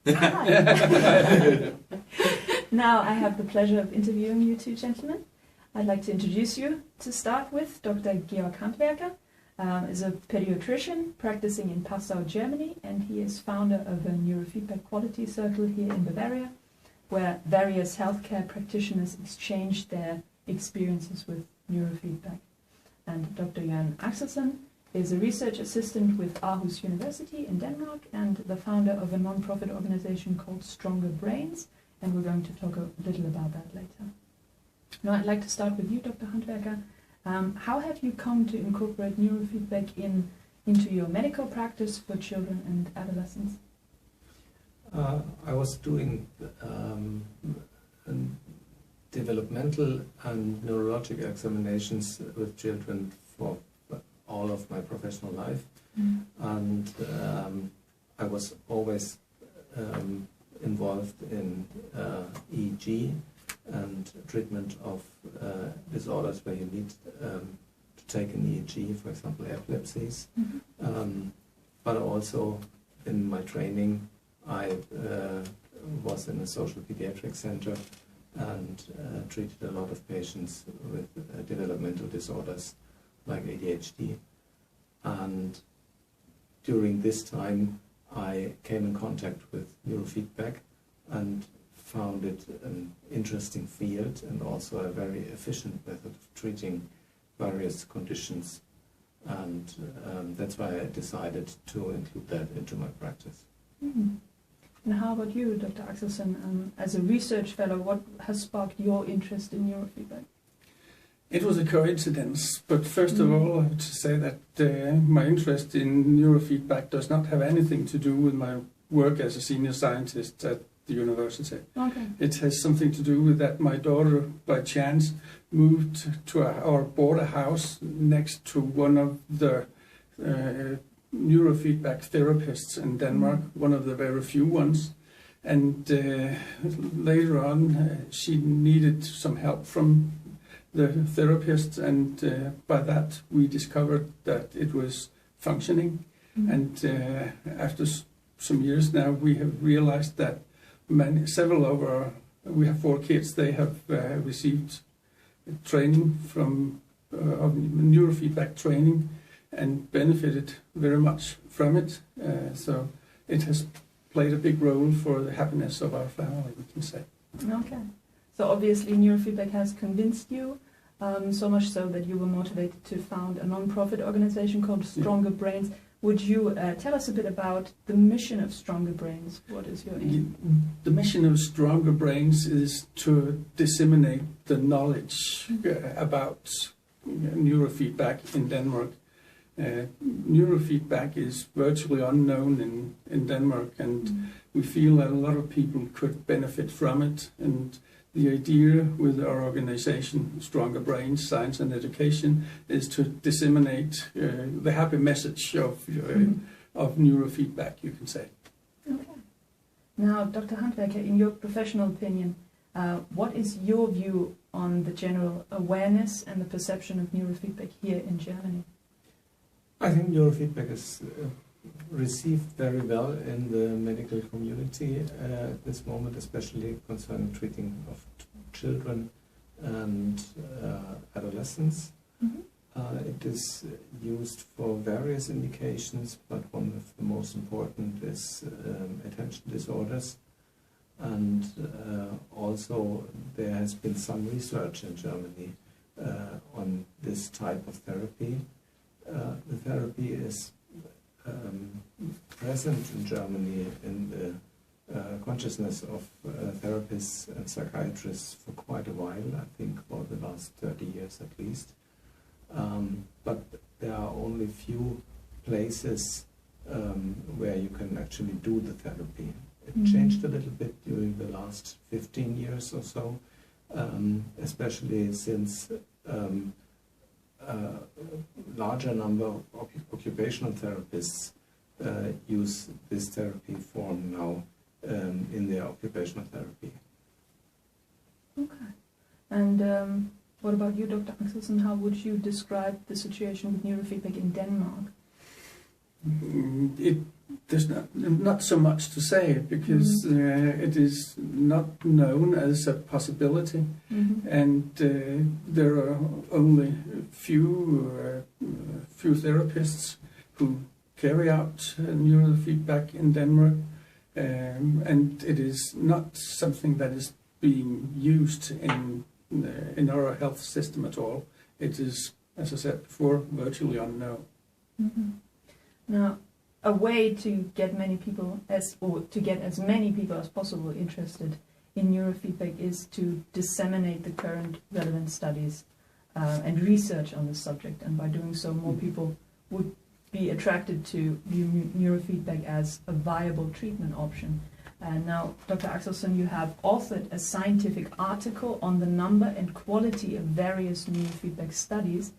Hi. Now I have the pleasure of interviewing you two gentlemen. I'd like to introduce you to start with. Dr. Georg Handwerker is a pediatrician practicing in Passau, Germany, and he is founder of a neurofeedback quality circle here in Bavaria, where various healthcare practitioners exchange their experiences with neurofeedback. And Dr. Jørgen Axelsen is a research assistant with Aarhus University in Denmark and the founder of a non-profit organization called Stronger Brains, and we're going to talk a little about that later. Now I'd like to start with you, Dr. Handwerker. How have you come to incorporate neurofeedback into your medical practice for children and adolescents? I was doing developmental and neurologic examinations with children for all of my professional life, and I was always involved in EEG and treatment of disorders where you need to take an EEG, for example epilepsies, but also in my training I was in a social pediatric center and treated a lot of patients with developmental disorders like ADHD. And during this time I came in contact with neurofeedback and found it an interesting field and also a very efficient method of treating various conditions, and that's why I decided to include that into my practice. And how about you, Dr. Axelsen? As a research fellow, what has sparked your interest in neurofeedback? It was a coincidence, but first of all I have to say that my interest in neurofeedback does not have anything to do with my work as a senior scientist at the university. Okay. It has something to do with that my daughter, by chance, moved to or bought a house next to one of the neurofeedback therapists in Denmark, one of the very few ones. And later on she needed some help from the therapist, and by that we discovered that it was functioning. And after some years now we have realized that several of we have 4 kids, they have received training from of neurofeedback training and benefited very much from it. So it has played a big role for the happiness of our family, we can say. Okay. So obviously neurofeedback has convinced you, so much so that you were motivated to found a non-profit organization called Stronger Brains. Would you tell us a bit about the mission of Stronger Brains? What is your aim? The mission of Stronger Brains is to disseminate the knowledge about neurofeedback in Denmark. Neurofeedback is virtually unknown in Denmark, and we feel that a lot of people could benefit from it. And the idea with our organization, Stronger Brains, Science and Education, is to disseminate the happy message of neurofeedback, you can say. Okay. Now, Dr. Handwerker, in your professional opinion, what is your view on the general awareness and the perception of neurofeedback here in Germany? I think neurofeedback is received very well in the medical community at this moment, especially concerning treating of children and adolescents. It is used for various indications, but one of the most important is attention disorders. And also there has been some research in Germany on this type of therapy. The therapy is present in Germany in the consciousness of therapists and psychiatrists for quite a while, I think for the last 30 years at least. But there are only few places where you can actually do the therapy. It changed a little bit during the last 15 years or so, especially since a larger number of occupational therapists use this therapy form now in their occupational therapy. Okay. And what about you, Dr. Axelsen? How would you describe the situation with neurofeedback in Denmark? there's not so much to say because it is not known as a possibility, and there are only few therapists who carry out neurofeedback in Denmark, and it is not something that is being used in our health system at all. It is, as I said before, virtually unknown. Now, a way to get many people as many people as possible interested in neurofeedback is to disseminate the current relevant studies and research on the subject, and by doing so, more people would be attracted to view neurofeedback as a viable treatment option. And now, Dr. Axelsen, you have authored a scientific article on the number and quality of various neurofeedback studies.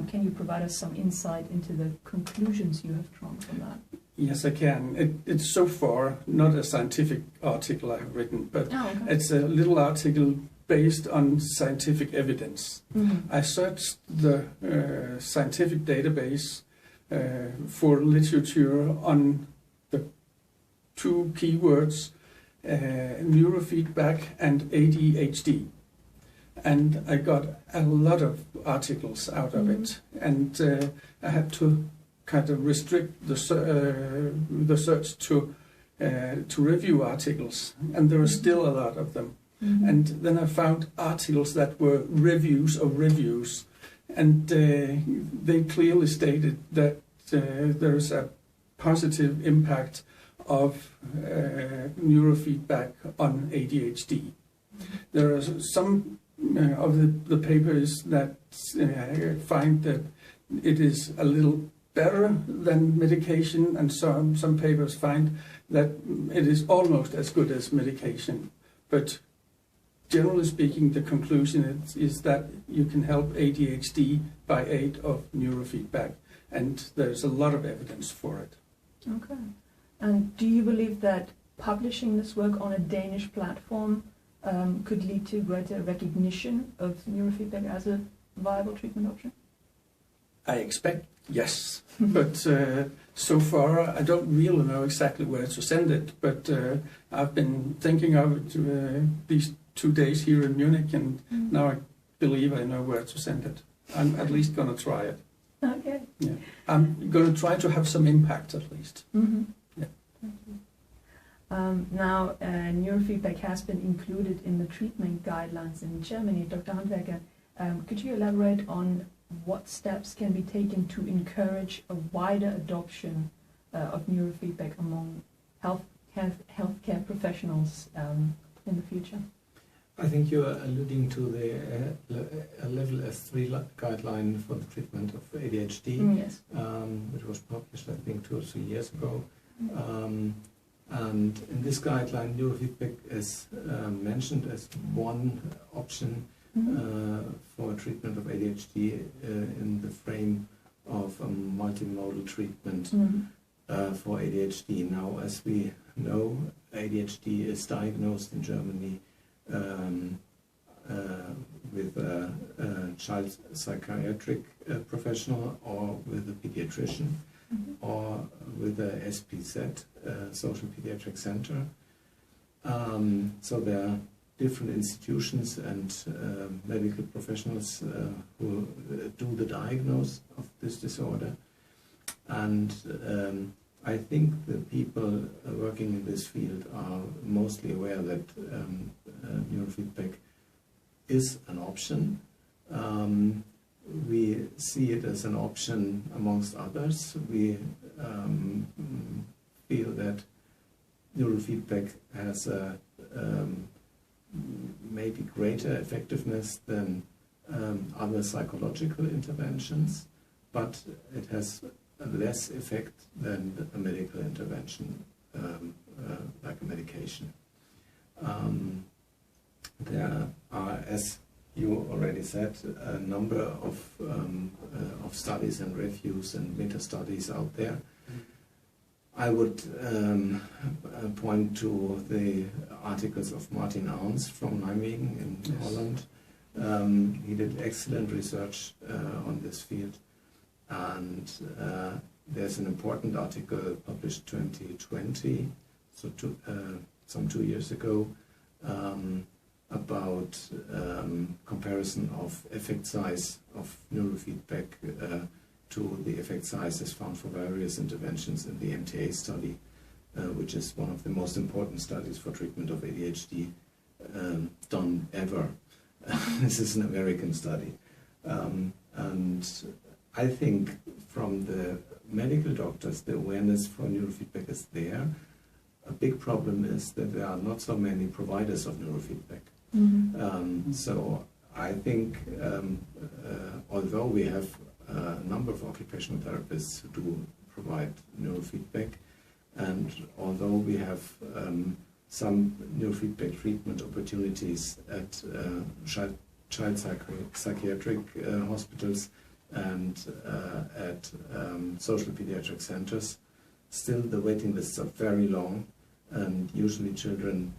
Can you provide us some insight into the conclusions you have drawn from that? Yes, I can. It's so far not a scientific article I have written, but it's a little article based on scientific evidence. I searched the scientific database for literature on the two keywords, neurofeedback and ADHD. And I got a lot of articles out of it, and I had to kind of restrict the search to review articles, and there are still a lot of them. And then I found articles that were reviews of reviews, and they clearly stated that there is a positive impact of neurofeedback on ADHD. There are some of the papers that find that it is a little better than medication, and some papers find that it is almost as good as medication. But generally speaking, the conclusion is that you can help ADHD by aid of neurofeedback, and there's a lot of evidence for it. Okay. And do you believe that publishing this work on a Danish platform could lead to greater recognition of neurofeedback as a viable treatment option? I expect yes, but so far I don't really know exactly where to send it, but I've been thinking of it these 2 days here in Munich, and now I believe I know where to send it. I'm at least going to try it. Okay. Yeah. I'm going to try to have some impact at least. Yeah. Thank you. Now, neurofeedback has been included in the treatment guidelines in Germany. Dr. Handwerker, could you elaborate on what steps can be taken to encourage a wider adoption of neurofeedback among healthcare professionals in the future? I think you are alluding to the level S3 guideline for the treatment of ADHD, Yes. which was published, I think, 2 or 3 years ago. And in this guideline, neurofeedback is mentioned as one option for treatment of ADHD in the frame of a multimodal treatment for ADHD. Now, as we know, ADHD is diagnosed in Germany with a child psychiatric professional, or with a pediatrician, or with a SPZ, Social Pediatric Center. So there are different institutions and medical professionals who do the diagnosis of this disorder. And I think the people working in this field are mostly aware that neurofeedback is an option. We see it as an option amongst others. We feel that neurofeedback has a maybe greater effectiveness than other psychological interventions, but it has less effect than a medical intervention, like a medication. There are, as you already said, a number of studies and reviews and meta-studies out there. I would point to the articles of Martin Arns from Nijmegen in Holland. He did excellent research on this field, and there's an important article published 2020, so some 2 years ago, about comparison of effect size of neurofeedback to the effect sizes found for various interventions in the MTA study, which is one of the most important studies for treatment of ADHD done ever. This is an American study. And I think from the medical doctors, the awareness for neurofeedback is there. A big problem is that there are not so many providers of neurofeedback. So I think although we have a number of occupational therapists who do provide neurofeedback, and although we have some neurofeedback treatment opportunities at child psychiatric hospitals and at social pediatric centers, still the waiting lists are very long, and usually children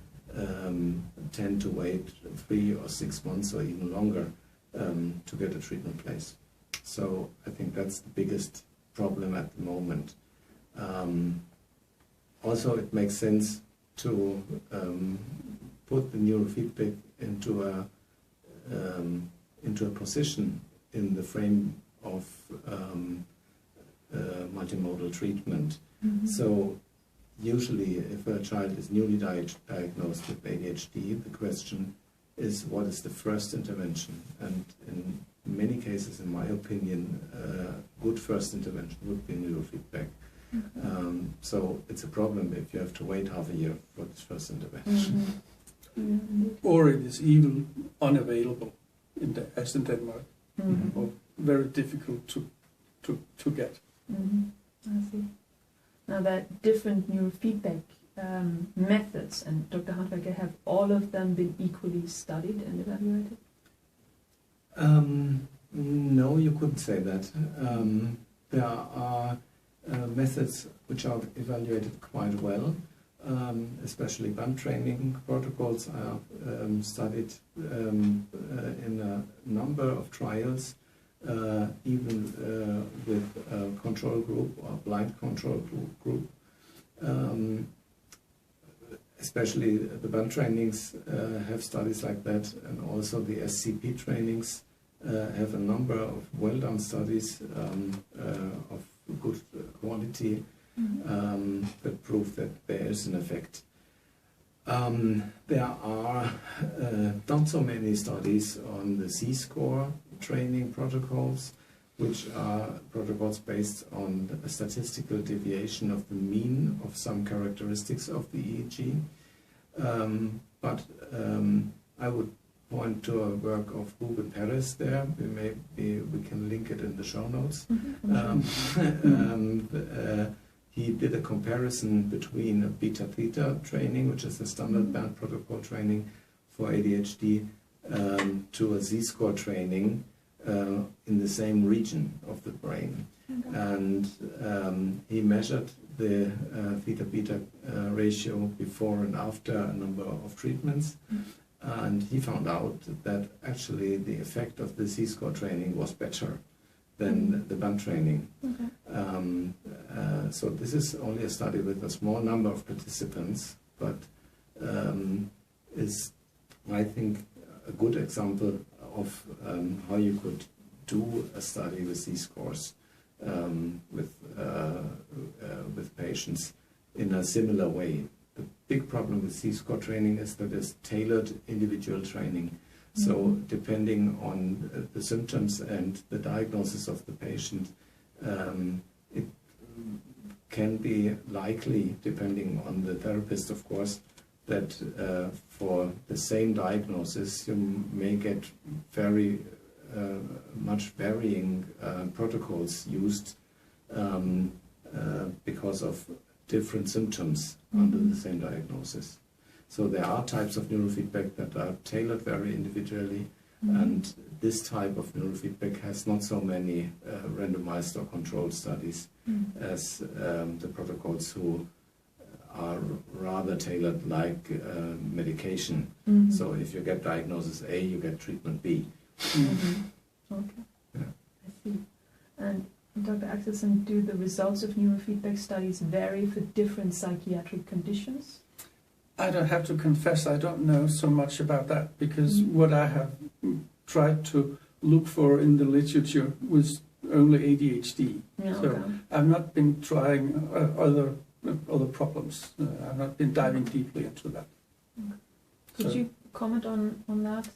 tend to wait 3 or 6 months or even longer to get a treatment place. So I think that's the biggest problem at the moment. Also, it makes sense to put the neurofeedback into a position in the frame of multimodal treatment. So usually if a child is newly diagnosed with ADHD, the question is, what is the first intervention? And in many cases, in my opinion, good first intervention would be neurofeedback. So it's a problem if you have to wait half a year for this first intervention. Or it is even unavailable, as in Denmark, or very difficult to get. I see. Now that different neurofeedback methods, and Dr. Handwerker, have all of them been equally studied and evaluated? No, you couldn't say that. There are methods which are evaluated quite well, especially band training protocols are studied in a number of trials, even with a control group or blind control group. Especially the band trainings have studies like that, and also the SCP trainings have a number of well-done studies of good quality that prove that there is an effect. There are not so many studies on the Z-score training protocols, which are protocols based on a statistical deviation of the mean of some characteristics of the EEG. But I would point to a work of Hugo Perez there. We can link it in the show notes. He did a comparison between a beta-theta training, which is the standard band protocol training for ADHD, to a Z-score training in the same region of the brain. And he measured the theta-beta ratio before and after a number of treatments. And he found out that actually the effect of the Z-score training was better than the band training. So this is only a study with a small number of participants, but is, I think, a good example of how you could do a study with these scores with patients in a similar way. The big problem with Z-score training is that it's tailored individual training. So depending on the symptoms and the diagnosis of the patient, it can be likely, depending on the therapist of course, that for the same diagnosis you may get very much varying protocols used because of different symptoms under the same diagnosis. So there are types of neurofeedback that are tailored very individually, and this type of neurofeedback has not so many randomized or controlled studies as the protocols who are rather tailored like medication. So if you get diagnosis A, you get treatment B. Okay, yeah. I see. And Dr. Axelsen, do the results of neurofeedback studies vary for different psychiatric conditions? I don't have to confess, I don't know so much about that, because what I have tried to look for in the literature was only ADHD. Yeah, So okay. I've not been trying other problems. I've not been diving deeply into that. Okay. Could So, you comment on that?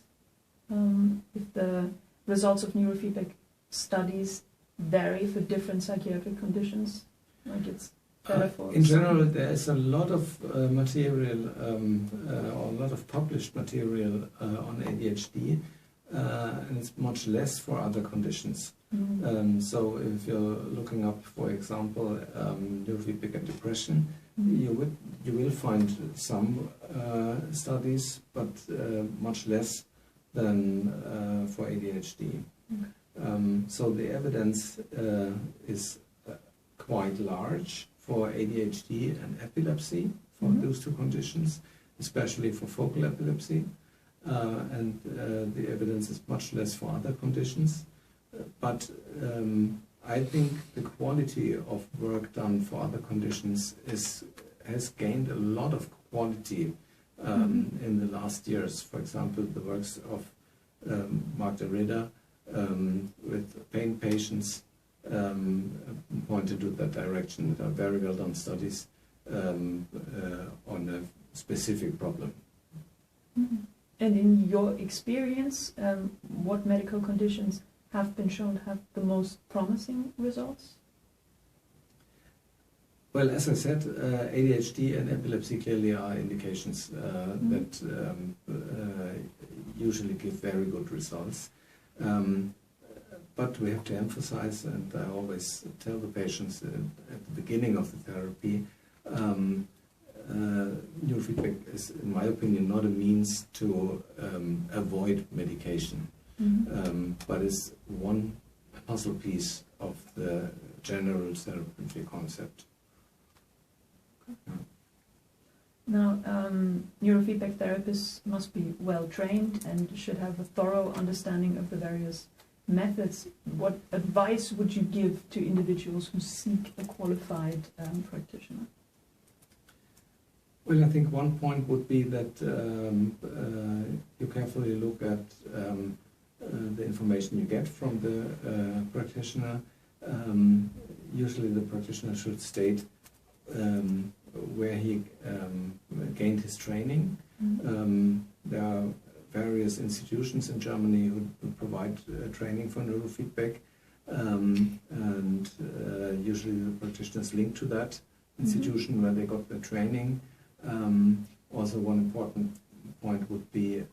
If the results of neurofeedback studies vary for different psychiatric conditions, like it's better for in some- general, there is a lot of material, or a lot of published material on ADHD, and it's much less for other conditions. Mhm. So if you're looking up, for example, neurofeedback and depression, Mhm. you will find some studies, but much less than for ADHD. Okay. So the evidence is quite large for ADHD and epilepsy, for Mhm. those two conditions, especially for focal epilepsy. And the evidence is much less for other conditions. But I think the quality of work done for other conditions has gained a lot of quality in the last years. For example, the works of Leider with pain patients pointed to that direction. There are very well done studies on a specific problem. Mhm. And in your experience, what medical conditions have been shown to have the most promising results? Well, as I said, ADHD and epilepsy clearly are indications that usually give very good results. But we have to emphasize, and I always tell the patients at the beginning of the therapy, neurofeedback is, in my opinion, not a means to avoid medication, but is one puzzle piece of the general therapy concept. Now, neurofeedback therapists must be well trained and should have a thorough understanding of the various methods. What advice would you give to individuals who seek a qualified practitioner? Well, I think one point would be that you carefully look at the information you get from the practitioner. Usually the practitioner should state where he gained his training. There are various institutions in Germany who provide training for neurofeedback, and usually the practitioners link to that institution where they got the training. Also, one important point would be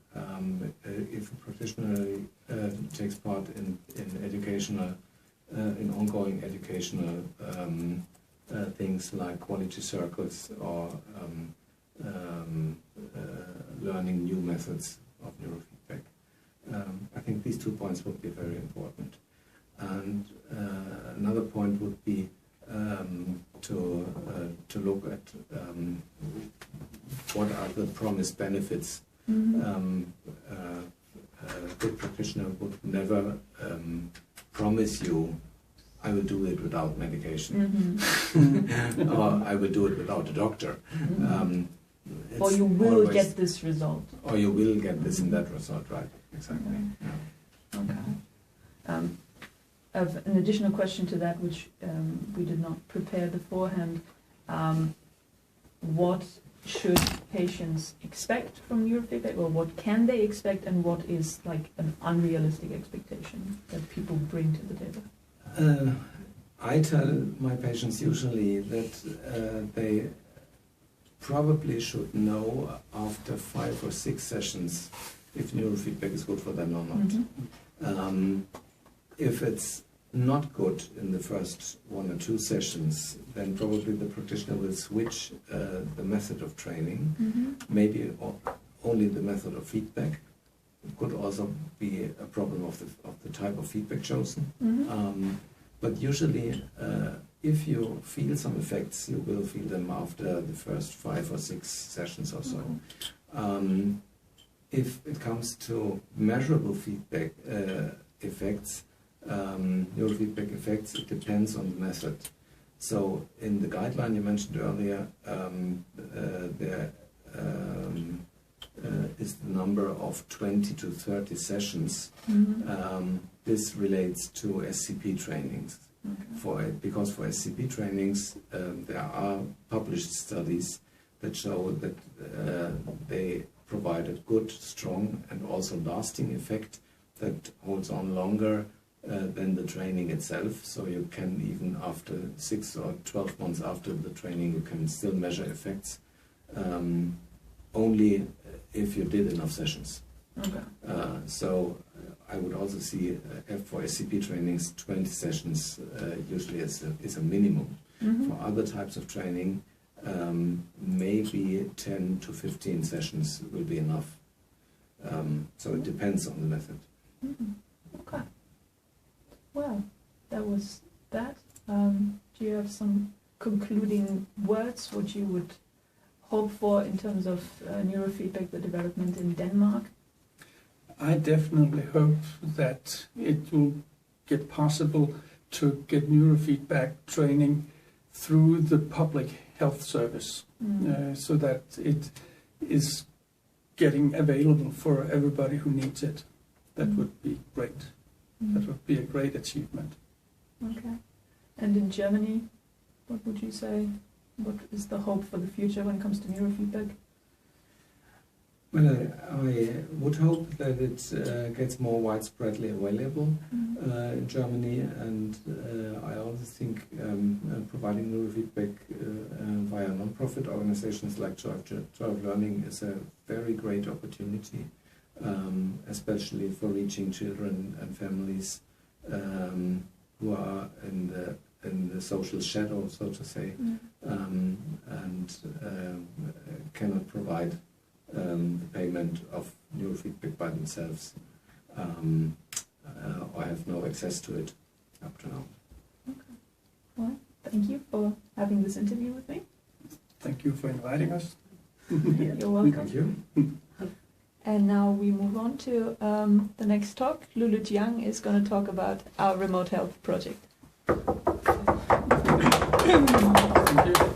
if a practitioner takes part in educational, in ongoing educational things like quality circles or learning new methods of neurofeedback. I think these 2 points would be very important. And another point would be to look at what are the promised benefits. A good practitioner would never promise you, I will do it without medication, or I will do it without a doctor. Or you will get this result. Or you will get this and that result, right? Exactly. Yeah. Okay. I have an additional question to that, which we did not prepare beforehand. What should patients expect from neurofeedback, or what can they expect, and what is like an unrealistic expectation that people bring to the table? I tell my patients usually that they probably should know after 5 or 6 sessions if neurofeedback is good for them or not. If it's not good in the first 1 or 2 sessions, then probably the practitioner will switch the method of training, maybe only the method of feedback. It could also be a problem of the type of feedback chosen. But usually, if you feel some effects, you will feel them after the first 5 or 6 sessions or so. If it comes to measurable feedback effects, neurofeedback effects, it depends on the method. So in the guideline you mentioned earlier, there is the number of 20 to 30 sessions. This relates to SCP trainings. Because for SCP trainings there are published studies that show that they provide a good, strong and also lasting effect that holds on longer than the training itself. So you can, even after 6 or 12 months after the training, you can still measure effects, only if you did enough sessions. So I would also see for SCP trainings 20 sessions usually is a minimum. For other types of training, maybe 10 to 15 sessions will be enough. So it depends on the method. Okay. Well, that was that. Do you have some concluding words, what you would hope for in terms of neurofeedback, the development in Denmark? I definitely hope that it will get possible to get neurofeedback training through the public health service, so that it is getting available for everybody who needs it. That would be great. That would be a great achievement. Okay. And in Germany, what would you say? What is the hope for the future when it comes to neurofeedback? Well, I would hope that it gets more widespreadly available in Germany, and I also think providing neurofeedback via non-profit organizations like Joy of Learning is a very great opportunity, especially for reaching children and families who are in the social shadow, so to say, and cannot provide the payment of neurofeedback by themselves, or have no access to it up to now. Okay. Well, thank you for having this interview with me. Thank you for inviting us. You're welcome. Thank you. And now we move on to the next talk. Lulu Jiang is going to talk about our remote health project. Thank you.